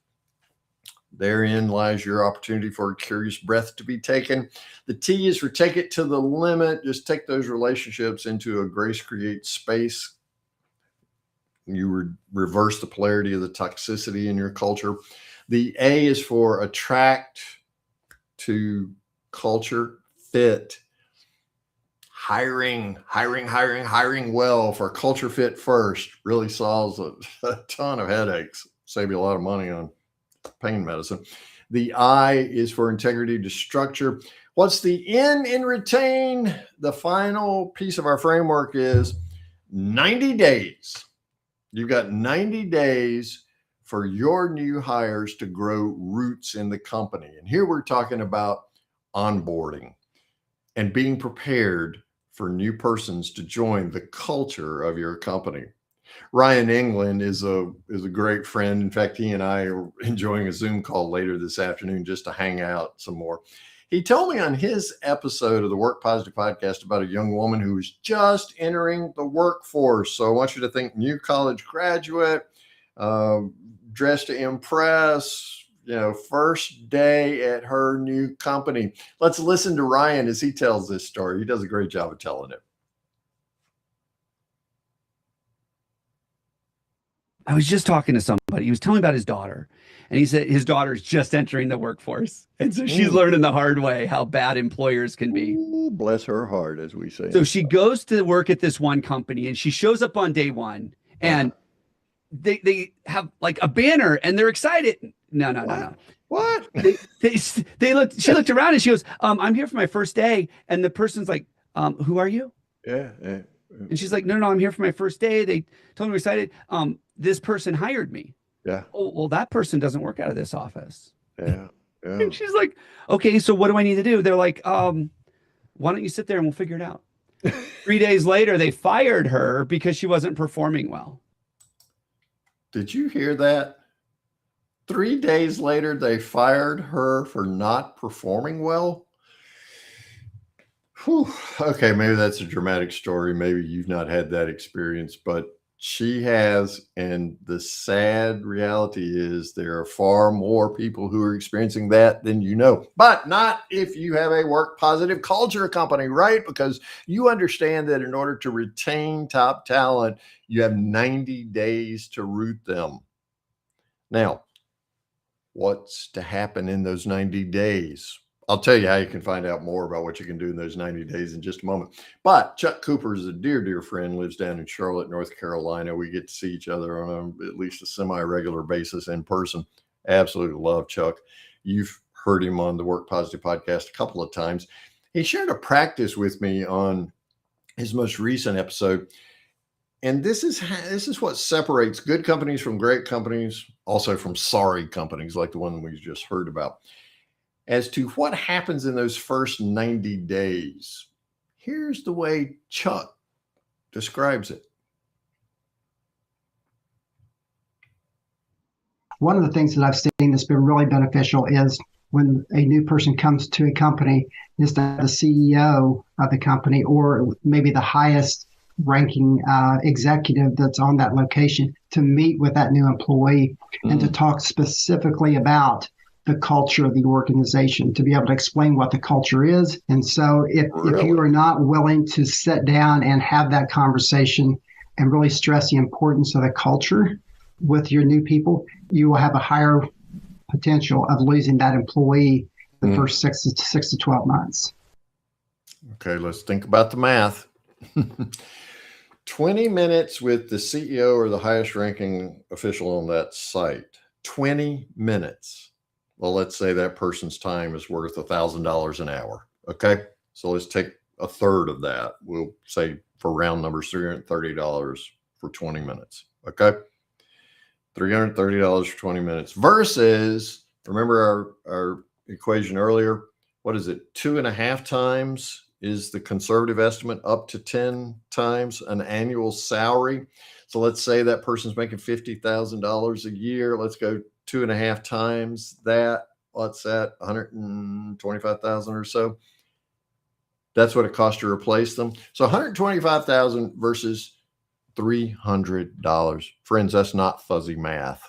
Therein lies your opportunity for a curious breath to be taken. The T is for take it to the limit. Just take those relationships into a grace create space. You reverse the polarity of the toxicity in your culture. The A is for attract to culture fit. Hiring well for culture fit first really solves a ton of headaches. Save you a lot of money on pain medicine. The I is for integrity to structure. What's the N in retain? The final piece of our framework is 90 days. You've got 90 days for your new hires to grow roots in the company. And here we're talking about onboarding and being prepared for new persons to join the culture of your company. Ryan England is a great friend. In fact, he and I are enjoying a Zoom call later this afternoon just to hang out some more. He told me on his episode of the Work Positive podcast about a young woman who was just entering the workforce. So I want you to think new college graduate, dressed to impress, first day at her new company. Let's listen to Ryan as he tells this story. He does a great job of telling it. I was just talking to somebody. He was telling me about his daughter, and he said his daughter's just entering the workforce. And so she's learning the hard way how bad employers can be. Ooh, bless her heart, as we say. So she goes to work at this one company, and she shows up on day one, and they have like a banner, and they're excited. No. What? They looked. She looked around, and she goes, "I'm here for my first day." And the person's like, "Who are you?" Yeah. And she's like, no, I'm here for my first day. They told me we're excited. This person hired me. Yeah. Oh, well, that person doesn't work out of this office. Yeah. And she's like, okay, so what do I need to do? They're like, why don't you sit there and we'll figure it out. 3 days later, they fired her because she wasn't performing well. Did you hear that? 3 days later, they fired her for not performing well. Whew. Okay, maybe that's a dramatic story. Maybe you've not had that experience, but she has. And the sad reality is there are far more people who are experiencing that than you know. But not if you have a work positive culture company, right? Because you understand that in order to retain top talent, you have 90 days to root them. Now, what's to happen in those 90 days? I'll tell you how you can find out more about what you can do in those 90 days in just a moment. But Chuck Cooper is a dear friend, lives down in Charlotte, North Carolina. We get to see each other on at least a semi-regular basis in person. Absolutely love Chuck. You've heard him on the Work Positive podcast a couple of times. He shared a practice with me on his most recent episode. And this is what separates good companies from great companies, also from sorry companies like the one we just heard about. As to what happens in those first 90 days, here's the way Chuck describes it. One of the things that I've seen that's been really beneficial is when a new person comes to a company, is that the CEO of the company or maybe the highest ranking executive that's on that location to meet with that new employee and to talk specifically about the culture of the organization, to be able to explain what the culture is. And so if you are not willing to sit down and have that conversation and really stress the importance of the culture with your new people, you will have a higher potential of losing that employee the first 6 to 12 months. Okay, let's think about the math. 20 minutes with the CEO or the highest ranking official on that site. 20 minutes. Well, let's say that person's time is worth $1,000 an hour. Okay. So let's take a third of that. We'll say for round numbers, $330 for 20 minutes. Okay. $330 for 20 minutes versus, remember our equation earlier? What is it? 2.5 times is the conservative estimate, up to 10 times an annual salary. So let's say that person's making $50,000 a year. Let's go 2.5 times that. What's that? 125,000 or so. That's what it costs to replace them. So 125,000 versus $300. Friends, that's not fuzzy math.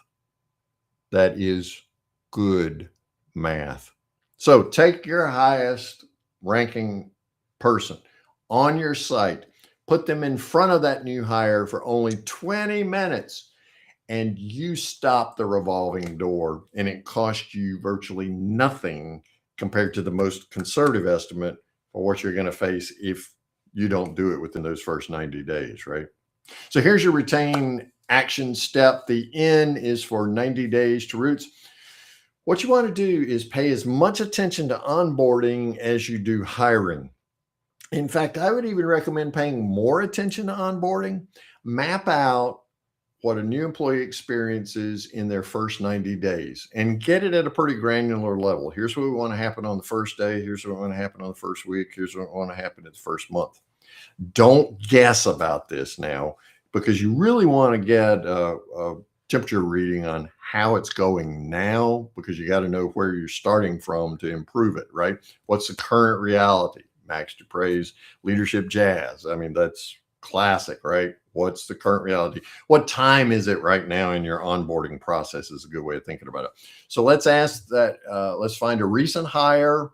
That is good math. So take your highest ranking person on your site, put them in front of that new hire for only 20 minutes, and you stop the revolving door, and it costs you virtually nothing compared to the most conservative estimate for what you're going to face if you don't do it within those first 90 days, right? So here's your retain action step. The N is for 90 days to roots. What you want to do is pay as much attention to onboarding as you do hiring. In fact, I would even recommend paying more attention to onboarding. Map out what a new employee experiences in their first 90 days and get it at a pretty granular level. Here's what we want to happen on the first day. Here's what we want to happen on the first week. Here's what we want to happen in the first month. Don't guess about this now, because you really want to get a temperature reading on how it's going now, because you got to know where you're starting from to improve it, right? What's the current reality? Max Dupre's Leadership Jazz. I mean, that's classic, right? What's the current reality? What time is it right now in your onboarding process is a good way of thinking about it. So let's ask that, let's find a recent hire,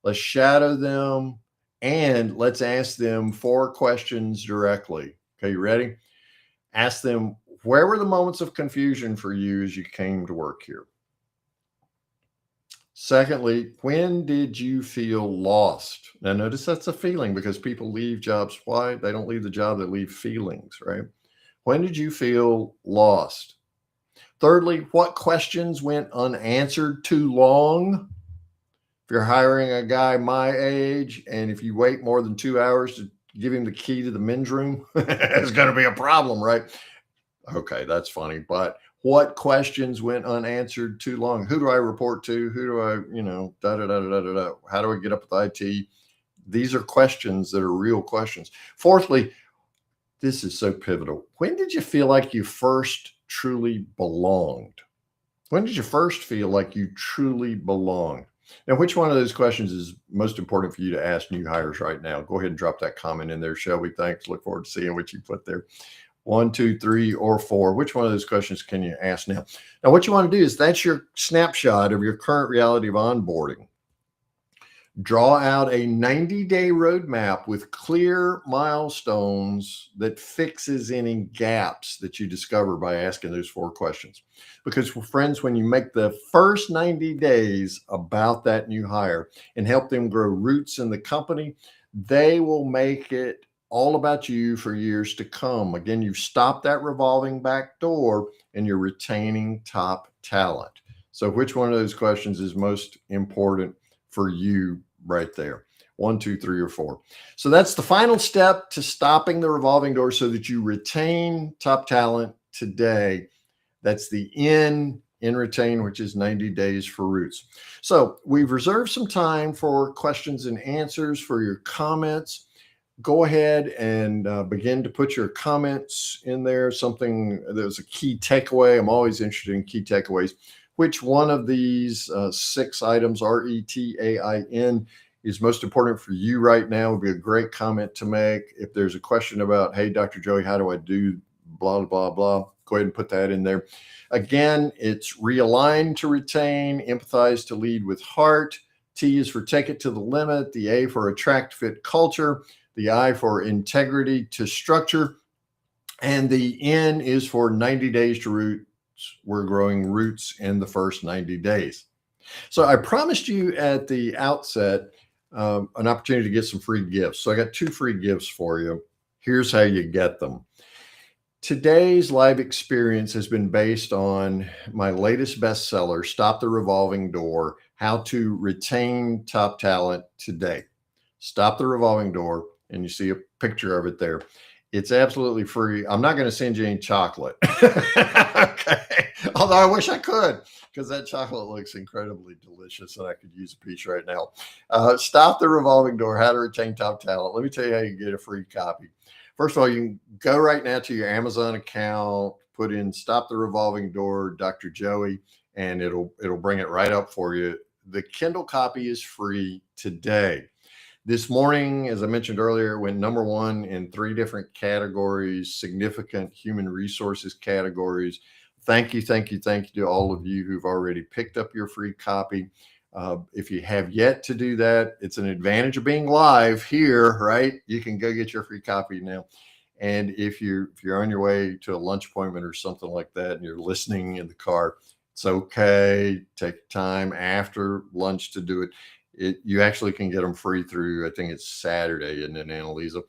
let's shadow them, and let's ask them 4 questions directly. Okay, you ready? Ask them, where were the moments of confusion for you as you came to work here? Secondly, when did you feel lost? Now, notice that's a feeling, because people leave jobs. Why? They don't leave the job, they leave feelings, right? When did you feel lost? Thirdly, what questions went unanswered too long? If you're hiring a guy my age, and if you wait more than 2 hours to give him the key to the men's room, it's going to be a problem, right? Okay, that's funny. But what questions went unanswered too long? Who do I report to? Who do I, how do I get up with IT? These are questions that are real questions. Fourthly, this is so pivotal. When did you feel like you first truly belonged? When did you first feel like you truly belonged? Now, which one of those questions is most important for you to ask new hires right now? Go ahead and drop that comment in there, Shelby. Thanks. Look forward to seeing what you put there. 1, 2, 3, or 4. Which one of those questions can you ask now? Now, what you want to do is, that's your snapshot of your current reality of onboarding. Draw out a 90-day roadmap with clear milestones that fixes any gaps that you discover by asking those 4 questions. Because, friends, when you make the first 90 days about that new hire and help them grow roots in the company, they will make it all about you for years to come. Again, you've stopped that revolving back door and you're retaining top talent. So which one of those questions is most important for you right there? 1, 2, 3, or 4. So that's the final step to stopping the revolving door so that you retain top talent today. That's the in retain, which is 90 days for roots. So we've reserved some time for questions and answers, for your comments. Go ahead and begin to put your comments in there. Something that was a key takeaway. I'm always interested in key takeaways. Which one of these 6 items, RETAIN, is most important for you right now? Would be a great comment to make. If there's a question about, hey, Dr. Joey, how do I do blah, blah, blah, go ahead and put that in there. Again, it's realign to retain, empathize to lead with heart. T is for take it to the limit. The A for attract, fit, culture. The I for integrity to structure. And the N is for 90 days to roots. We're growing roots in the first 90 days. So I promised you at the outset an opportunity to get some free gifts. So I got 2 free gifts for you. Here's how you get them. Today's live experience has been based on my latest bestseller, Stop the Revolving Door, How to Retain Top Talent Today. Stop the Revolving Door, and you see a picture of it there. It's absolutely free. I'm not going to send you any chocolate. Okay. Although I wish I could, because that chocolate looks incredibly delicious and I could use a piece right now. Stop the Revolving Door, How to Retain Top Talent. Let me tell you how you get a free copy. First of all, you can go right now to your Amazon account, put in Stop the Revolving Door, Dr. Joey, and it'll bring it right up for you. The Kindle copy is free today. This morning, as I mentioned earlier, it went #1 in 3 different categories, significant human resources categories. Thank you, thank you, thank you to all of you who've already picked up your free copy. If you have yet to do that, it's an advantage of being live here, right? You can go get your free copy now. And if you're on your way to a lunch appointment or something like that, and you're listening in the car, it's okay. Take time after lunch to do it. You actually can get them free through, I think it's Saturday, isn't it, Annalisa?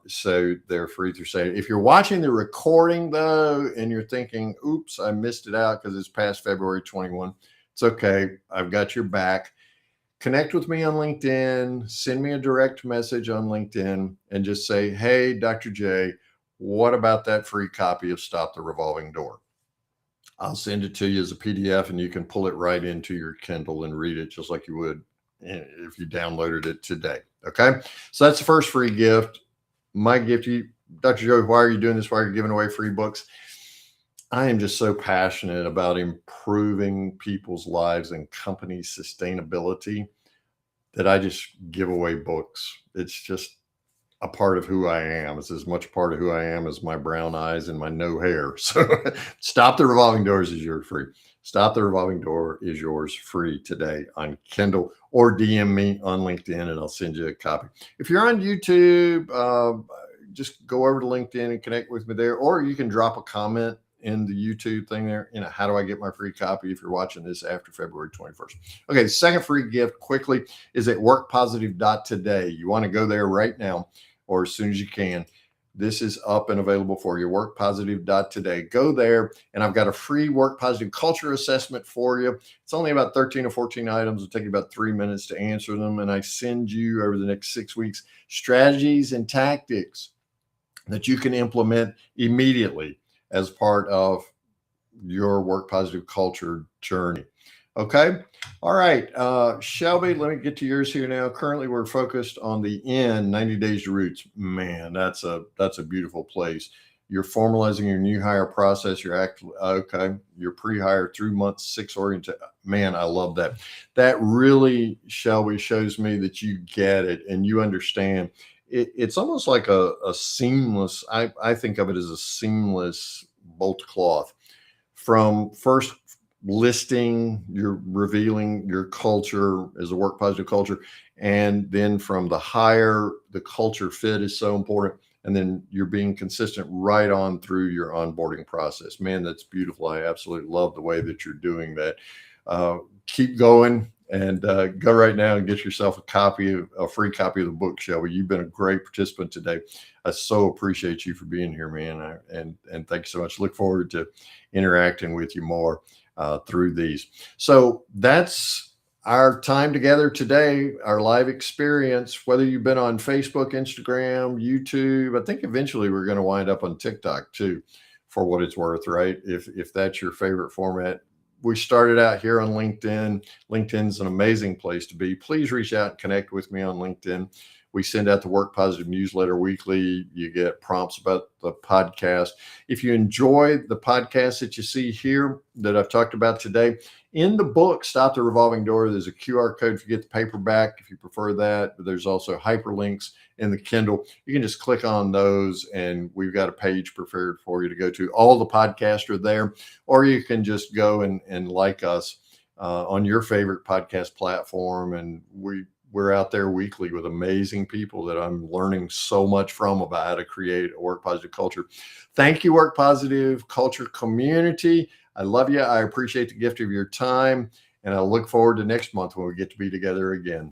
So they're free through Saturday. If you're watching the recording though, and you're thinking, oops, I missed it out because it's past February 21, it's okay. I've got your back. Connect with me on LinkedIn, send me a direct message on LinkedIn and just say, hey, Dr. J, what about that free copy of Stop the Revolving Door? I'll send it to you as a PDF, and you can pull it right into your Kindle and read it just like you would if you downloaded it today. Okay. So that's the first free gift. My gift to you, Dr. Joey, why are you doing this? Why are you giving away free books? I am just so passionate about improving people's lives and company sustainability that I just give away books. It's just a part of who I am. It's as much part of who I am as my brown eyes and my no hair. So Stop the Revolving Doors is yours free. Stop the Revolving Door is yours free today on Kindle, or DM me on LinkedIn and I'll send you a copy. If you're on YouTube, just go over to LinkedIn and connect with me there, or you can drop a comment in the YouTube thing there. How do I get my free copy if you're watching this after February 21st? Okay, the second free gift quickly is at workpositive.today. You want to go there right now or as soon as you can. This is up and available for you, workpositive.today. Go there, and I've got a free Work Positive culture assessment for you. It's only about 13 or 14 items. It'll take you about 3 minutes to answer them, and I send you over the next 6 weeks strategies and tactics that you can implement immediately as part of your Work Positive culture journey. Okay. All right. Shelby, let me get to yours here now. Currently, we're focused on the end, 90 Days to Roots. Man, that's a beautiful place. You're formalizing your new hire process. You're your pre-hire through month 6 orientation. Man, I love that. That really, Shelby, shows me that you get it and you understand. It's almost like a seamless, I think of it as a seamless bolt cloth. From first listing, you're revealing your culture as a Work Positive culture. And then from the hire, the culture fit is so important. And then you're being consistent right on through your onboarding process. Man, that's beautiful. I absolutely love the way that you're doing that. Keep going. And go right now and get yourself a free copy of the book, Shelby. You've been a great participant today. I so appreciate you for being here, man. And thank you so much. Look forward to interacting with you more through these. So that's our time together today, our live experience, whether you've been on Facebook, Instagram, YouTube. I think eventually we're going to wind up on TikTok too, for what it's worth, right? If that's your favorite format. We started out here on LinkedIn. LinkedIn's an amazing place to be. Please reach out and connect with me on LinkedIn. We send out the Work Positive newsletter weekly. You get prompts about the podcast. If you enjoy the podcast that you see here that I've talked about today, in the book, Stop the Revolving Door, there's a QR code if you get the paperback, if you prefer that. But there's also hyperlinks in the Kindle. You can just click on those, and we've got a page prepared for you to go to. All the podcasts are there, or you can just go and like us on your favorite podcast platform. And we're out there weekly with amazing people that I'm learning so much from about how to create a Work Positive culture. Thank you, Work Positive culture community. I love you. I appreciate the gift of your time. And I look forward to next month when we get to be together again.